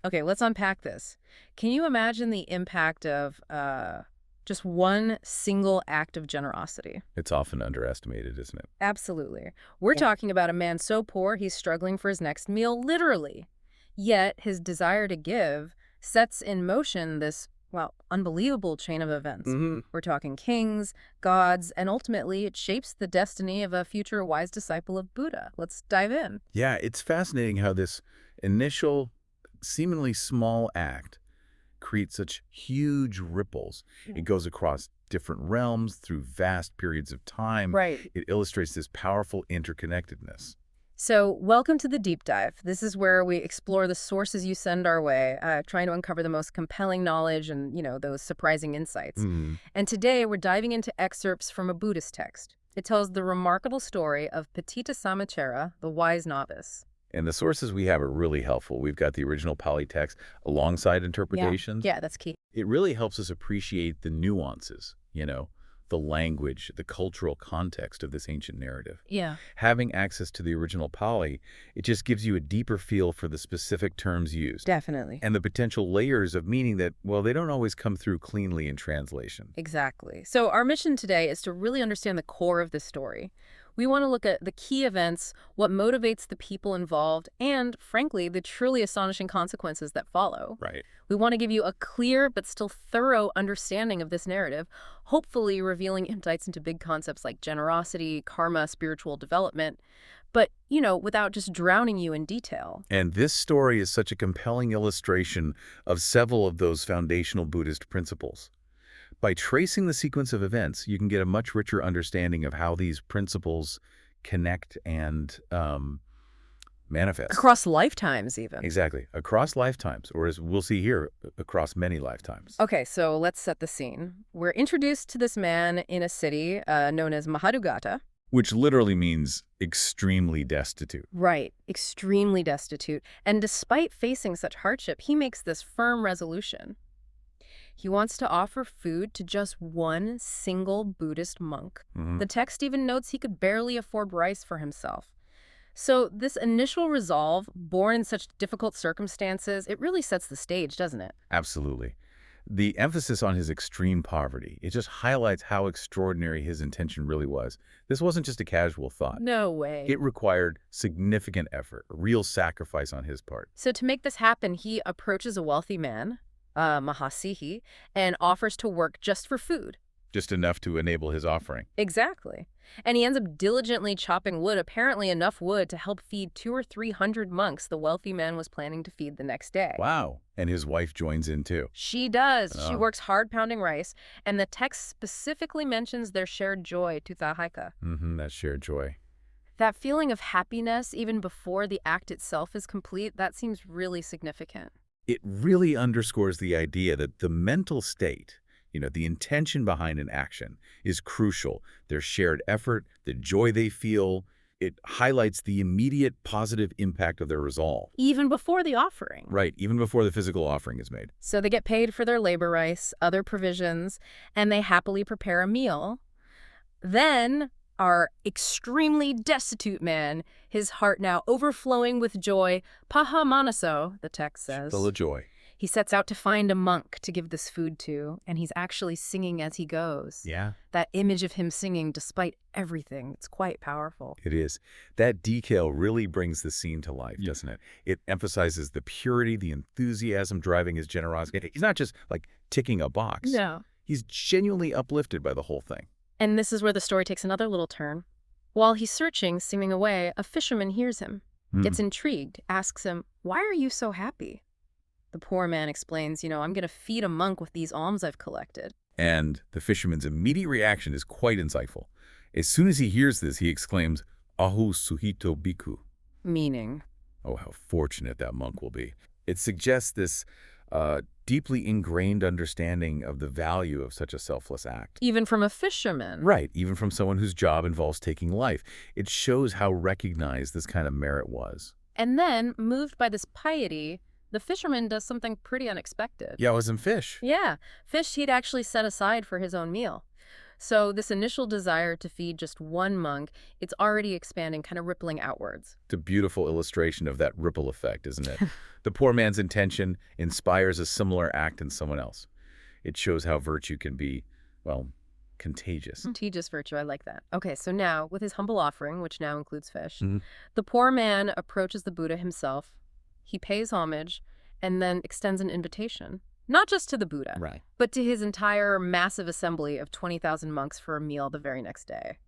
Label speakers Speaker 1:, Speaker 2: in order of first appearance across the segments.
Speaker 1: Okay, let's unpack this. Can you imagine the impact of just one single act of generosity?
Speaker 2: It's often underestimated, isn't it?
Speaker 1: Absolutely. We're talking about a man so poor he's struggling for his next meal, literally. Yet his desire to give sets in motion this, well, unbelievable chain of events.
Speaker 2: Hmm.
Speaker 1: We're talking kings, gods, and ultimately it shapes the destiny of a future wise disciple of Buddha. Let's dive in.
Speaker 2: Yeah, it's fascinating how this initial, seemingly small act creates such huge ripples.
Speaker 1: Yeah.
Speaker 2: It goes across different realms through vast periods of time.
Speaker 1: Right.
Speaker 2: It illustrates this powerful interconnectedness.
Speaker 1: So, welcome to the deep dive. This is where we explore the sources you send our way, trying to uncover the most compelling knowledge and, those surprising insights.
Speaker 2: Mm.
Speaker 1: And today we're diving into excerpts from a Buddhist text. It tells the remarkable story of Paṇḍitasāmaṇeravatthu, the wise novice.
Speaker 2: And the sources we have are really helpful. We've got the original Pali text alongside interpretations.
Speaker 1: Yeah, that's key.
Speaker 2: It really helps us appreciate the nuances, the language, the cultural context of this ancient narrative.
Speaker 1: Yeah.
Speaker 2: Having access to the original Pali, it just gives you a deeper feel for the specific terms used
Speaker 1: Definitely.
Speaker 2: and the potential layers of meaning that, well, they don't always come through cleanly in translation.
Speaker 1: Exactly. So our mission today is to really understand the core of this story. We want to look at the key events, what motivates the people involved, and, frankly, the truly astonishing consequences that follow.
Speaker 2: Right.
Speaker 1: We want to give you a clear but still thorough understanding of this narrative, hopefully revealing insights into big concepts like generosity, karma, spiritual development, but, without just drowning you in detail.
Speaker 2: And this story is such a compelling illustration of several of those foundational Buddhist principles. By tracing the sequence of events, you can get a much richer understanding of how these principles connect and manifest.
Speaker 1: Across lifetimes, even.
Speaker 2: Exactly. Across lifetimes, or as we'll see here, across many lifetimes.
Speaker 1: Okay, so let's set the scene. We're introduced to this man in a city known as Mahadugata.
Speaker 2: Which literally means extremely destitute.
Speaker 1: Right, extremely destitute. And despite facing such hardship, he makes this firm resolution. He wants to offer food to just one single Buddhist monk.
Speaker 2: Mhm.
Speaker 1: The text even notes he could barely afford rice for himself. So this initial resolve, born in such difficult circumstances, it really sets the stage, doesn't it?
Speaker 2: Absolutely. The emphasis on his extreme poverty, it just highlights how extraordinary his intention really was. This wasn't just a casual thought.
Speaker 1: No way.
Speaker 2: It required significant effort, a real sacrifice on his part.
Speaker 1: So to make this happen, he approaches a wealthy man, Mahasihi, and offers to work just for food.
Speaker 2: Just enough to enable his offering.
Speaker 1: Exactly. And he ends up diligently chopping wood, apparently enough wood to help feed 200 or 300 monks the wealthy man was planning to feed the next day.
Speaker 2: Wow. And his wife joins in too.
Speaker 1: She does. She
Speaker 2: Oh.
Speaker 1: works hard pounding rice, and the text specifically mentions their shared joy, tutahaika.
Speaker 2: That shared joy.
Speaker 1: That feeling of happiness, even before the act itself is complete, that seems really significant.
Speaker 2: It really underscores the idea that the mental state, the intention behind an action is crucial. Their shared effort, the joy they feel, it highlights the immediate positive impact of their resolve.
Speaker 1: Even before the offering.
Speaker 2: Right, even before the physical offering is made.
Speaker 1: So they get paid for their labor rice, other provisions, and they happily prepare a meal. Then our extremely destitute man, his heart now overflowing with joy, paha manaso, the text says.
Speaker 2: Full of joy.
Speaker 1: He sets out to find a monk to give this food to, and he's actually singing as he goes.
Speaker 2: Yeah,
Speaker 1: That image of him singing despite everything, it's quite powerful.
Speaker 2: it is. That detail really brings the scene to life, doesn't it? It emphasizes the purity, the enthusiasm driving his generosity. He's not just like ticking a box.
Speaker 1: No.
Speaker 2: He's genuinely uplifted by the whole thing.
Speaker 1: And this is where the story takes another little turn. While he's searching, singing away, a fisherman hears him, gets intrigued, asks him, "Why are you so happy?" The poor man explains, I'm going to feed a monk with these alms I've collected.
Speaker 2: And the fisherman's immediate reaction is quite insightful. As soon as he hears this, he exclaims, "Ahu suhito bhikkhu."
Speaker 1: Meaning?
Speaker 2: Oh, how fortunate that monk will be. It suggests this deeply ingrained understanding of the value of such a selfless act.
Speaker 1: Even from a fisherman.
Speaker 2: Right, even from someone whose job involves taking life. It shows how recognized this kind of merit was.
Speaker 1: And then, moved by this piety, the fisherman does something pretty unexpected.
Speaker 2: Yeah, it was some fish.
Speaker 1: Yeah, fish he'd actually set aside for his own meal. So this initial desire to feed just one monk, it's already expanding, kind of rippling outwards.
Speaker 2: It's a beautiful illustration of that ripple effect, isn't it? The poor man's intention inspires a similar act in someone else. It shows how virtue can be, well, contagious.
Speaker 1: Contagious virtue, I like that. Okay, so now, with his humble offering, which now includes fish,
Speaker 2: Mhm.
Speaker 1: the poor man approaches the Buddha himself. He pays homage and then extends an invitation, not just to the Buddha,
Speaker 2: Right.
Speaker 1: but to his entire massive assembly of 20,000 monks for a meal the very next day.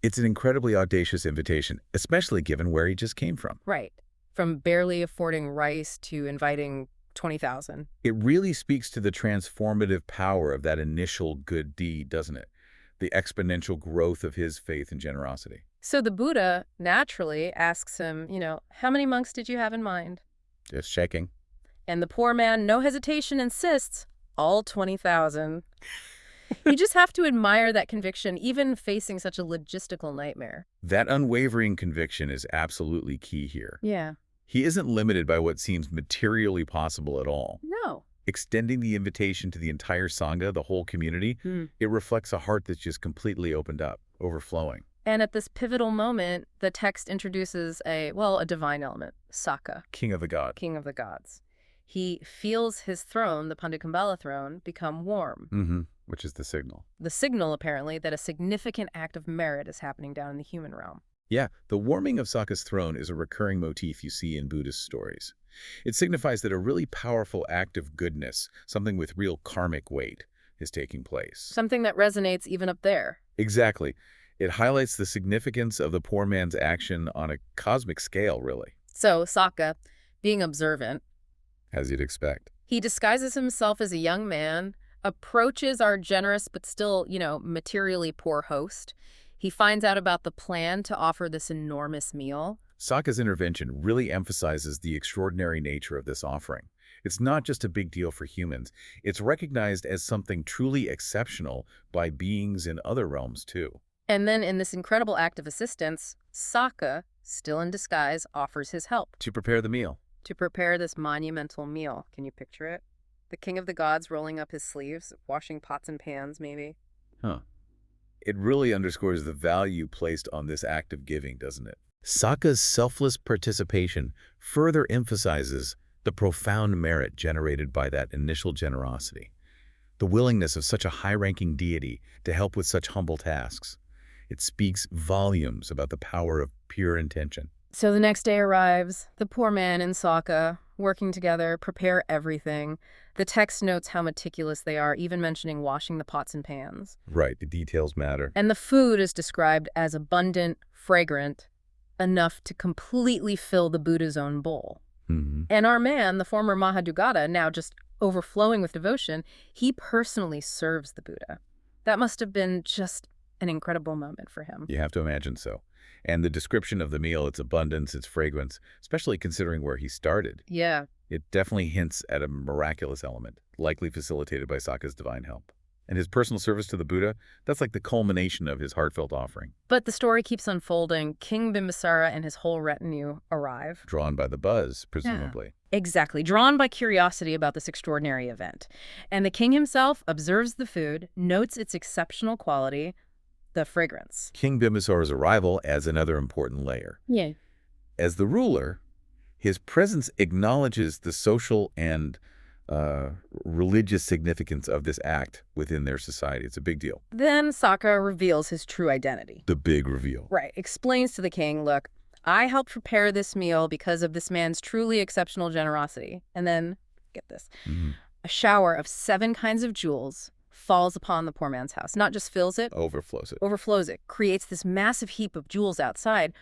Speaker 2: It's an incredibly audacious invitation, especially given where he just came from.
Speaker 1: Right. From barely affording rice to inviting 20,000.
Speaker 2: It really speaks to the transformative power of that initial good deed, doesn't it? The exponential growth of his faith and generosity.
Speaker 1: So the Buddha naturally asks him, how many monks did you have in mind?
Speaker 2: Just checking.
Speaker 1: And the poor man, no hesitation, insists, all 20,000. You just have to admire that conviction, even facing such a logistical nightmare.
Speaker 2: That unwavering conviction is absolutely key here.
Speaker 1: Yeah.
Speaker 2: He isn't limited by what seems materially possible at all.
Speaker 1: No.
Speaker 2: Extending the invitation to the entire Sangha, the whole community, it reflects a heart that's just completely opened up, overflowing.
Speaker 1: And at this pivotal moment, the text introduces a divine element, Saka,
Speaker 2: King of the God.
Speaker 1: king of the gods. He feels his throne, the Paṇḍitasāmaṇeravatthu throne, become warm.
Speaker 2: Which is the signal.
Speaker 1: The signal, apparently, that a significant act of merit is happening down in the human realm.
Speaker 2: Yeah, the warming of Saka's throne is a recurring motif you see in Buddhist stories. It signifies that a really powerful act of goodness, something with real karmic weight, is taking place.
Speaker 1: Something that resonates even up there.
Speaker 2: Exactly. It highlights the significance of the poor man's action on a cosmic scale, really.
Speaker 1: So, Saka, being observant,
Speaker 2: As you'd expect.
Speaker 1: he disguises himself as a young man, approaches our generous but still, materially poor host. He finds out about the plan to offer this enormous meal.
Speaker 2: Saka's intervention really emphasizes the extraordinary nature of this offering. It's not just a big deal for humans. It's recognized as something truly exceptional by beings in other realms, too.
Speaker 1: And then in this incredible act of assistance, Saka, still in disguise, offers his help
Speaker 2: To prepare the meal.
Speaker 1: to prepare this monumental meal. Can you picture it? The king of the gods rolling up his sleeves, washing pots and pans, maybe.
Speaker 2: Huh. It really underscores the value placed on this act of giving, doesn't it? Saka's selfless participation further emphasizes the profound merit generated by that initial generosity. The willingness of such a high-ranking deity to help with such humble tasks. It speaks volumes about the power of pure intention.
Speaker 1: So the next day arrives. The poor man and Saka, working together, prepare everything. The text notes how meticulous they are, even mentioning washing the pots and pans.
Speaker 2: Right, the details matter.
Speaker 1: And the food is described as abundant, fragrant, enough to completely fill the Buddha's own bowl. And our man, the former Mahadugata, now just overflowing with devotion, he personally serves the Buddha. That must have been just an incredible moment for him.
Speaker 2: You have to imagine so. And the description of the meal, its abundance, its fragrance, especially considering where he started,
Speaker 1: Yeah.
Speaker 2: it definitely hints at a miraculous element, likely facilitated by Saka's divine help. And his personal service to the Buddha, that's like the culmination of his heartfelt offering.
Speaker 1: But the story keeps unfolding. King Bimbisara and his whole retinue arrive.
Speaker 2: Drawn by the buzz, presumably.
Speaker 1: Exactly, drawn by curiosity about this extraordinary event. And the king himself observes the food, notes its exceptional quality, the fragrance.
Speaker 2: King Bimbisara's arrival adds another important layer.
Speaker 1: Yeah.
Speaker 2: As the ruler, his presence acknowledges the social and religious significance of this act within their society. It's a big deal.
Speaker 1: Then Saka reveals his true identity.
Speaker 2: The big reveal.
Speaker 1: Right, explains to the king, look, I helped prepare this meal because of this man's truly exceptional generosity. And then, get this, a shower of 7 kinds of jewels falls upon the poor man's house. Not just fills it,
Speaker 2: Overflows it.
Speaker 1: creates this massive heap of jewels outside.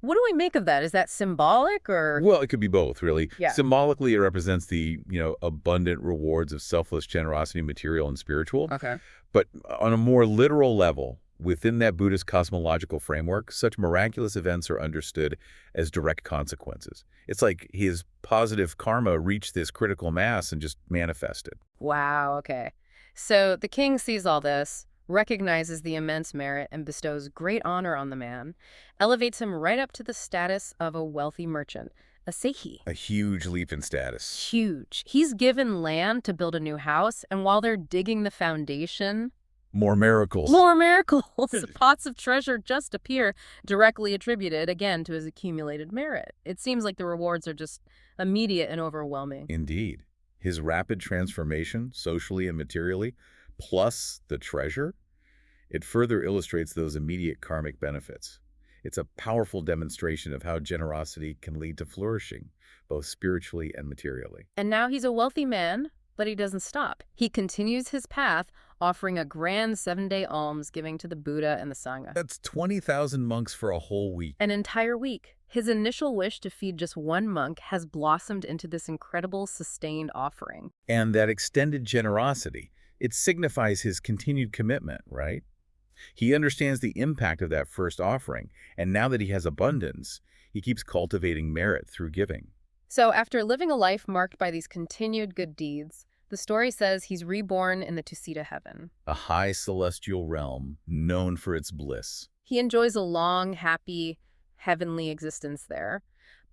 Speaker 1: What do we make of that? Is that symbolic or?
Speaker 2: Well, it could be both, really.
Speaker 1: Yeah.
Speaker 2: Symbolically, it represents the, abundant rewards of selfless generosity, material and spiritual.
Speaker 1: Okay.
Speaker 2: But on a more literal level, within that Buddhist cosmological framework, such miraculous events are understood as direct consequences. It's like his positive karma reached this critical mass and just manifested.
Speaker 1: Wow, okay. So the king sees all this, recognizes the immense merit, and bestows great honor on the man, elevates him right up to the status of a wealthy merchant, a sehi.
Speaker 2: A huge leap in status.
Speaker 1: Huge. He's given land to build a new house, and while they're digging the foundation,
Speaker 2: More miracles.
Speaker 1: More miracles! Pots of treasure just appear, directly attributed, again, to his accumulated merit. It seems like the rewards are just immediate and overwhelming.
Speaker 2: Indeed. His rapid transformation, socially and materially, plus the treasure, it further illustrates those immediate karmic benefits. It's a powerful demonstration of how generosity can lead to flourishing, both spiritually and materially.
Speaker 1: And now he's a wealthy man, but he doesn't stop. He continues his path, offering a grand 7-day alms giving to the Buddha and the Sangha.
Speaker 2: That's 20,000 monks for a whole week.
Speaker 1: An entire week. His initial wish to feed just one monk has blossomed into this incredible, sustained offering.
Speaker 2: And that extended generosity, it signifies his continued commitment, right? He understands the impact of that first offering, and now that he has abundance, he keeps cultivating merit through giving.
Speaker 1: So after living a life marked by these continued good deeds, the story says he's reborn in the Tusita heaven.
Speaker 2: A high celestial realm known for its bliss.
Speaker 1: He enjoys a long, happy, heavenly existence there.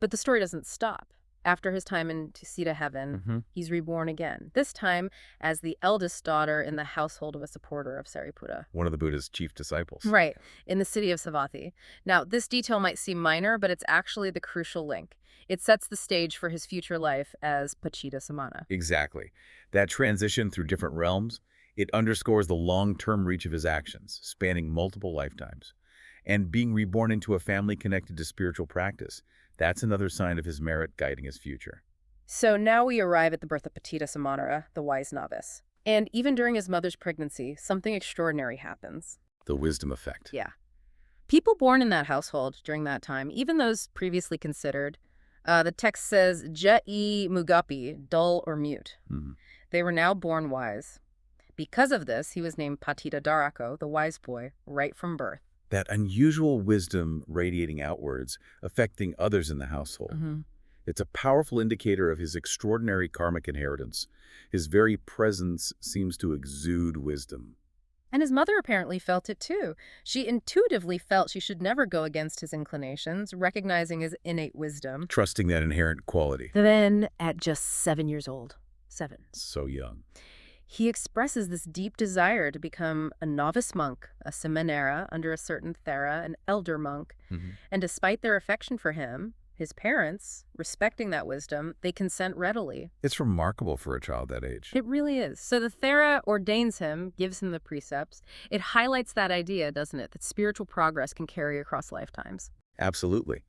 Speaker 1: But the story doesn't stop. After his time in Tusita heaven, he's reborn again, this time as the eldest daughter in the household of a supporter of Sariputta.
Speaker 2: One of the Buddha's chief disciples.
Speaker 1: Right, in the city of Savatthi. Now, this detail might seem minor, but it's actually the crucial link. It sets the stage for his future life as Paṇḍitasāmaṇa.
Speaker 2: Exactly. That transition through different realms, it underscores the long-term reach of his actions, spanning multiple lifetimes. And being reborn into a family connected to spiritual practice, that's another sign of his merit guiding his future.
Speaker 1: So now we arrive at the birth of Paṇḍitasāmaṇera, the wise novice. And even during his mother's pregnancy, something extraordinary happens.
Speaker 2: The wisdom effect.
Speaker 1: Yeah. People born in that household during that time, even those previously considered, the text says, Ja'i mugapi, dull or mute. They were now born wise. Because of this, he was named Patita Darako, the wise boy, right from birth.
Speaker 2: That unusual wisdom radiating outwards, affecting others in the household. It's a powerful indicator of his extraordinary karmic inheritance. His very presence seems to exude wisdom.
Speaker 1: And his mother apparently felt it too. She intuitively felt she should never go against his inclinations, recognizing his innate wisdom.
Speaker 2: Trusting that inherent quality.
Speaker 1: Then, at just 7 years old, 7.
Speaker 2: So young.
Speaker 1: He expresses this deep desire to become a novice monk, a seminara under a certain thera, an elder monk. And despite their affection for him, his parents, respecting that wisdom, they consent readily.
Speaker 2: It's remarkable for a child that age.
Speaker 1: It really is. So the thera ordains him, gives him the precepts. It highlights that idea, doesn't it, that spiritual progress can carry across lifetimes.
Speaker 2: Absolutely.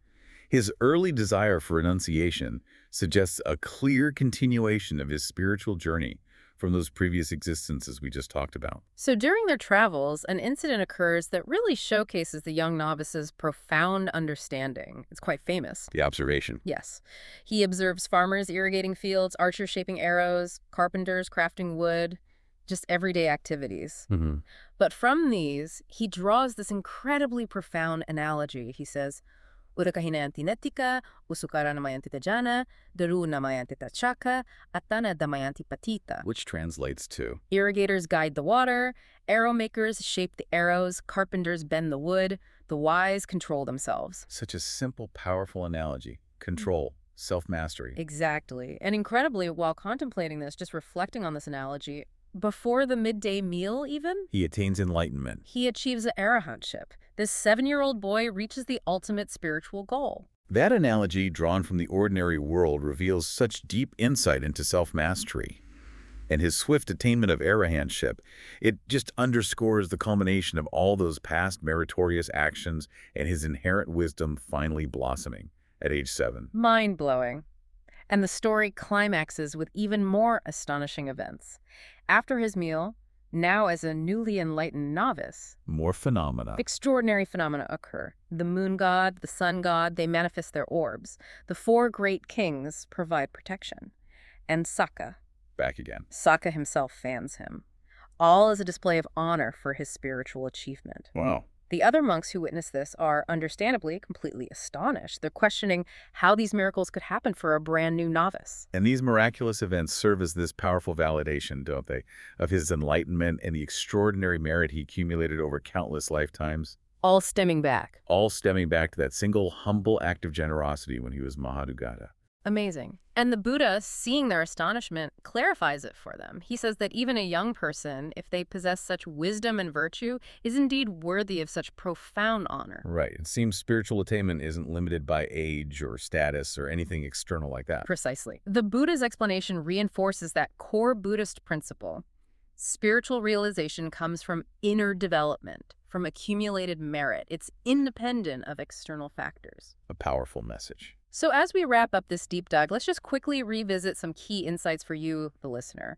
Speaker 2: His early desire for renunciation suggests a clear continuation of his spiritual journey from those previous existences we just talked about.
Speaker 1: So during their travels, an incident occurs that really showcases the young novice's profound understanding. It's quite famous.
Speaker 2: The observation.
Speaker 1: Yes. He observes farmers irrigating fields, archers shaping arrows, carpenters crafting wood, just everyday activities. But from these, he draws this incredibly profound analogy. He says, Urakahina antinetika, usukara namayanti tajana, daru namayanti tachaka, atana damayanti patita.
Speaker 2: Which translates to,
Speaker 1: irrigators guide the water, arrow makers shape the arrows, carpenters bend the wood, the wise control themselves.
Speaker 2: Such a simple, powerful analogy. Control, self-mastery.
Speaker 1: Exactly. And incredibly, while contemplating this, just reflecting on this analogy, before the midday meal even,
Speaker 2: He attains enlightenment.
Speaker 1: he achieves the arahantship. This 7-year-old boy reaches the ultimate spiritual goal.
Speaker 2: That analogy, drawn from the ordinary world, reveals such deep insight into self-mastery. And his swift attainment of arahantship, it just underscores the culmination of all those past meritorious actions and his inherent wisdom finally blossoming at age 7.
Speaker 1: Mind-blowing. And the story climaxes with even more astonishing events. After his meal, now as a newly enlightened novice,
Speaker 2: More phenomena.
Speaker 1: extraordinary phenomena occur. The moon god, the sun god, they manifest their orbs. The 4 great kings provide protection. And Saka himself fans him. All as a display of honor for his spiritual achievement.
Speaker 2: Wow.
Speaker 1: The other monks who witness this are understandably completely astonished. They're questioning how these miracles could happen for a brand new novice.
Speaker 2: And these miraculous events serve as this powerful validation, don't they, of his enlightenment and the extraordinary merit he accumulated over countless lifetimes.
Speaker 1: All stemming back
Speaker 2: All stemming back to that single humble act of generosity when he was Mahadugata.
Speaker 1: Amazing. And the Buddha, seeing their astonishment, clarifies it for them. He says that even a young person, if they possess such wisdom and virtue, is indeed worthy of such profound honor.
Speaker 2: Right. It seems spiritual attainment isn't limited by age or status or anything external like that.
Speaker 1: Precisely. The Buddha's explanation reinforces that core Buddhist principle. Spiritual realization comes from inner development, from accumulated merit. It's independent of external factors.
Speaker 2: A powerful message.
Speaker 1: So as we wrap up this deep dive, let's just quickly revisit some key insights for you, the listener.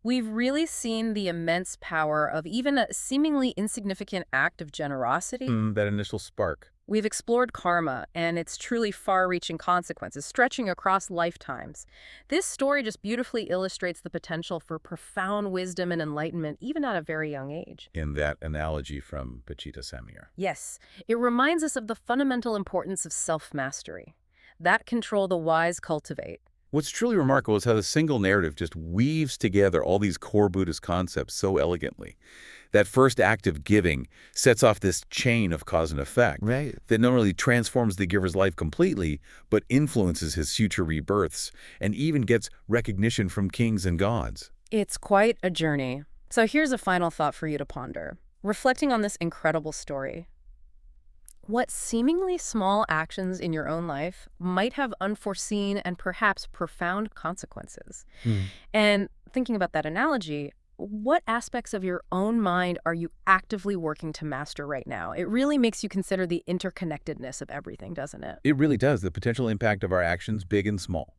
Speaker 1: We've really seen the immense power of even a seemingly insignificant act of generosity.
Speaker 2: That initial spark.
Speaker 1: We've explored karma and its truly far-reaching consequences, stretching across lifetimes. This story just beautifully illustrates the potential for profound wisdom and enlightenment, even at a very young age.
Speaker 2: In that analogy from Paṇḍitasāmaṇeravatthu.
Speaker 1: Yes, it reminds us of the fundamental importance of self-mastery. That control the wise cultivate.
Speaker 2: What's truly remarkable is how the single narrative just weaves together all these core Buddhist concepts so elegantly. That first act of giving sets off this chain of cause and effect that not only transforms the giver's life completely, but influences his future rebirths and even gets recognition from kings and gods.
Speaker 1: It's quite a journey. So here's a final thought for you to ponder. Reflecting on this incredible story, what seemingly small actions in your own life might have unforeseen and perhaps profound consequences? And thinking about that analogy, what aspects of your own mind are you actively working to master right now? It really makes you consider the interconnectedness of everything, doesn't it?
Speaker 2: It really does. The potential impact of our actions, big and small.